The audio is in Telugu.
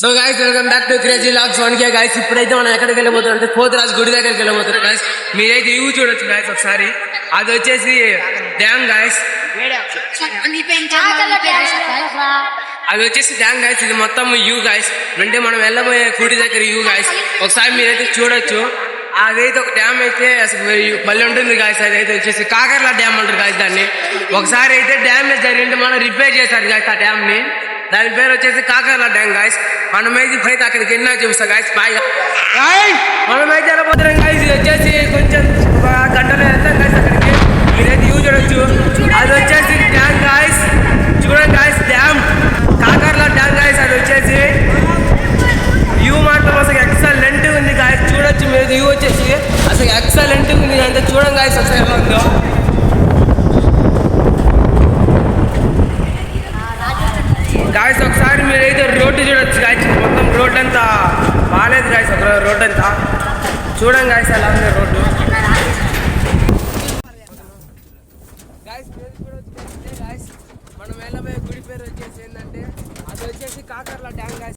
So guys welcome back to crazy logs one K guys. ఇప్పుడైతే మనం ఎక్కడికి వెళ్ళబోతున్నాం అంటే పోతురాజు గుడి దగ్గరికి వెళ్ళబోతున్నాం గైస్. మీరైతే ఇవి చూడొచ్చు గైస్ ఒకసారి. అది వచ్చేసి డ్యామ్ గైస్. అది వచ్చేసి డ్యామ్ గైస్. ఇది మొత్తం యూ గైస్. అంటే మనం వెళ్ళబోయే గుడి దగ్గర యూ గైస్. ఒకసారి మీరైతే చూడొచ్చు. అదైతే ఒక డ్యామ్ అయితే అసలు మళ్ళీ ఉంటుంది గాయస్. అదైతే వచ్చేసి కాకర్లా డ్యామ్ అంటారు గాయస్ దాన్ని. ఒకసారి అయితే డ్యామేజ్ జరిగింటే మనం రిపేర్ చేశారు గాయస్ ఆ డ్యామ్ ని. దాని పేరు వచ్చేసి కాకర్లా డ్యామ్ గాయస్. మనమైతే బయట అక్కడికి వెళ్ళినా చూపిస్తాం గాయస్. బాయ్ మనమైతే వెళ్ళబోతున్నాం గాయస్. ఇది వచ్చేసి కొంచెం ఒక గంటలో వెళ్తాం గాయస్ అక్కడికి. మీరైతే యూ చూడొచ్చు. అది వచ్చేసి డ్యామ్ గాయస్. చూడండి guys dam Kakarla dam guys. అది వచ్చేసి వ్యూ మాత్రం అసలు ఎక్సలెంట్ ఉంది గాయస్. చూడొచ్చు మీరు వ్యూ వచ్చేసి అసలు ఎక్సలెంట్ ఉంది. అంతే చూడండి గాయస్ ఒకసారి ఎలా ఉందో. గాయస్ ఒకసారి మీరైతే రోడ్డు చూడొచ్చు గాయస్. మొత్తం రోడ్ అంతా బాగాలేదు గాయస్. ఒక రోడ్ అంతా చూడండి గాయస్ ఎలా ఉంది రోడ్డు. గాయస్ గాయస్ మనం వెళ్ళబోయే గుడి పేరు వచ్చేసి ఏంటంటే అది వచ్చేసి కాకర్లా డ్యామ్ గాయస్.